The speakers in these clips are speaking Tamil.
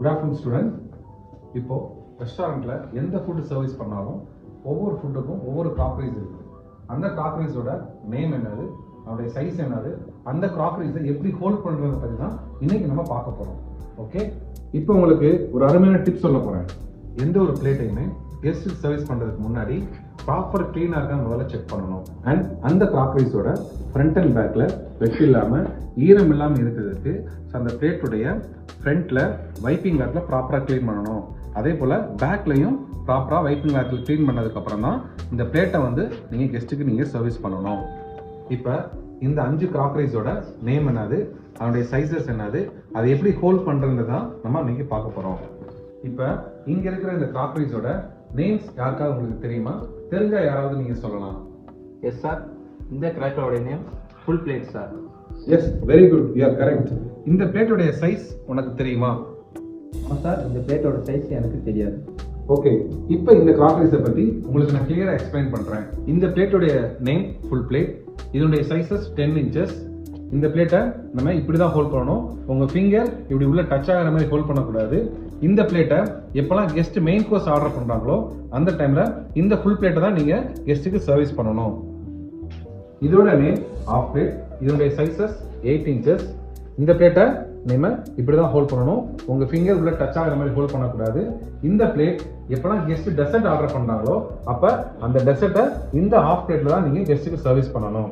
Good afternoon student. இப்போ ரெஸ்டாரண்ட்ல எந்த ஃபுட் சர்வீஸ் பண்ணாலும் ஒவ்வொரு ஃபுட்டுக்கும் ஒவ்வொரு க்ராக்கரிஸ் இருக்குது. அந்த க்ராக்கரிஸோட நேம் என்னது, அதோடைய சைஸ் என்னது, அந்த க்ராக்கரிஸை எப்படி ஹோல்ட் பண்ணுறதை பற்றி தான் இன்னைக்கு நம்ம பார்க்க போகிறோம். ஓகே, இப்போ உங்களுக்கு ஒரு அருமையான டிப்ஸ் சொல்ல போகிறேன். எந்த ஒரு பிளேட்டையுமே கெஸ்ட்டுக்கு சர்வீஸ் பண்ணுறதுக்கு முன்னாடி ப்ராப்பர் க்ளீனாக இருக்கா முதல்ல செக் பண்ணணும். அண்ட் அந்த க்ராக்கரிஸோட ஃப்ரண்ட் அண்ட் பேக்கில் வெட் இல்லாமல் ஈரம் இல்லாமல் இருக்கிறதுக்கு அந்த பிளேட்டுடைய ஃப்ரண்ட்டில் வைப்பிங் வேக்கில் ப்ராப்பராக க்ளீன் பண்ணணும். அதே போல் பேக்லையும் ப்ராப்பராக வைப்பிங் வேக்கில் க்ளீன் பண்ணதுக்கப்புறம் தான் இந்த பிளேட்டை நீங்கள் கெஸ்ட்டுக்கு நீங்கள் சர்வீஸ் பண்ணணும். இப்போ இந்த 5 க்ராக்கரிஸோட நேம் என்னது, அதனுடைய சைஸஸ் என்னது, அதை எப்படி ஹோல்ட் பண்ணுறது தான் நம்ம இன்னைக்கு பார்க்க போகிறோம். இப்போ இங்கே இருக்கிற இந்த க்ராக்கரிஸோட நேம்ஸ் யாருக்காவது உங்களுக்கு தெரியுமா? தெரிஞ்சால் யாராவது நீங்கள் சொல்லலாம். எஸ் சார், இந்த கிராக்கரோட name full plate sir. Yes, very good, you are correct. இந்த பிளேட்டோடைய சைஸ் உனக்கு தெரியுமா? ஆமாம் சார், இந்த பிளேட்டோட சைஸ் எனக்கு தெரியாது. ஓகே, இப்போ இந்த க்ராக்கரிஸை பற்றி உங்களுக்கு நான் கிளியராக எக்ஸ்பிளைன் பண்ணுறேன். இந்த பிளேட்டோடைய நேம் ஃபுல் பிளேட், இதனுடைய சைஸஸ் 10 inches. இந்த பிளேட்டை நம்ம இப்படி தான் ஹோல்ட் பண்ணணும். உங்கள் ஃபிங்கர் இப்படி உள்ள டச் ஆகிற மாதிரி ஹோல்ட் பண்ணக்கூடாது. இந்த பிளேட்டை எப்போல்லாம் கெஸ்ட் மெயின் கோர்ஸ் ஆர்டர் பண்ணுறாங்களோ அந்த டைமில் இந்த ஃபுல் பிளேட்டை தான் நீங்கள் கெஸ்ட்டுக்கு சர்வீஸ் பண்ணணும். இதோட நேம் ஆஃப் பிளேட், இதனுடைய சைஸஸ் 8 inches. இந்த பிளேட்டை நம்ம இப்படி தான் ஹோல்ட் பண்ணணும். உங்கள் ஃபிங்கர் உள்ள டச் ஆகிற மாதிரி ஹோல்ட் பண்ணக்கூடாது. இந்த பிளேட் எப்போல்லாம் கெஸ்ட் டெசர்ட் ஆர்டர் பண்ணுறாங்களோ அப்போ அந்த டெசர்ட்டை இந்த ஆஃப் பிளேட்டில் தான் நீங்கள் கெஸ்ட்டுக்கு சர்வீஸ் பண்ணணும்.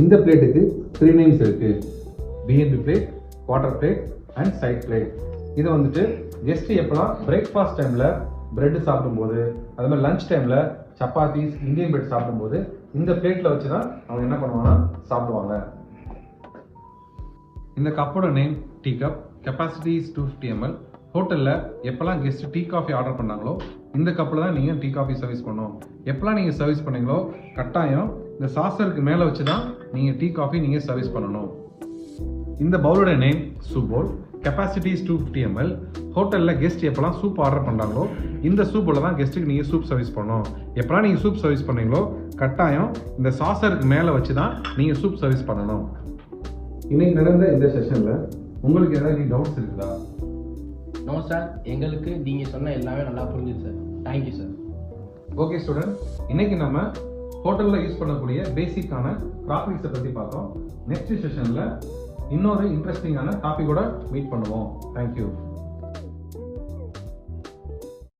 இந்த பிளேட்டுக்கு 3 நேம்ஸ் இருக்கு: B&B plate, quarter plate and side plate. இது கெஸ்ட் எப்போல்லாம் பிரேக்ஃபாஸ்ட் டைமில் பிரெட் சாப்பிடும்போது, அது மாதிரி லஞ்ச் டைமில் சப்பாத்திஸ், இந்தியன் பிரெட் சாப்பிடும்போது இந்த பிளேட்டில் வச்சு தான் அவங்க என்ன பண்ணுவாங்கன்னா சாப்பிடுவாங்க. இந்த கப்போட name tea cup, capacity is 250 ml. ஹோட்டலில் எப்போல்லாம் கெஸ்ட் டீ காஃபி ஆர்டர் பண்ணாங்களோ இந்த கப்பில் தான் நீங்கள் டீ காஃபி சர்வீஸ் பண்ணணும். எப்போல்லாம் நீங்கள் சர்வீஸ் பண்ணீங்களோ கட்டாயம் இந்த சாசருக்கு மேலே வச்சு தான் நீங்கள் டீ காஃபி நீங்கள் சர்வீஸ் பண்ணணும். இந்த பவுலோட name soup bowl, capacity is 250 ml. ஹோட்டலில் கெஸ்ட் எப்போல்லாம் சூப் ஆர்டர் பண்ணுறாங்களோ இந்த சூப்பில் தான் கெஸ்ட்டுக்கு நீங்கள் சூப் சர்வீஸ் பண்ணணும். எப்போல்லாம் நீங்கள் சூப் சர்வீஸ் பண்ணீங்களோ கட்டாயம் இந்த சாசருக்கு மேலே வச்சு தான் நீங்கள் சூப் சர்வீஸ் பண்ணணும். இன்னைக்கு நடந்த இந்த செஷனில் உங்களுக்கு ஏதாவது டவுட்ஸ் இருக்குதா? நோ சார், எங்களுக்கு நீங்கள் சொன்ன எல்லாமே நல்லா புரிஞ்சுது sir. Thank you sir. Okay student, இன்னைக்கு நம்ம ஹோட்டலில் யூஸ் பண்ணக்கூடிய பேசிக்கான க்ராக்கரிஸை பற்றி பார்த்தோம். நெக்ஸ்ட் செஷனில் இன்னொரு இன்ட்ரெஸ்டிங்கான டாபிக்கோட மீட் பண்ணுவோம். தேங்க்யூ.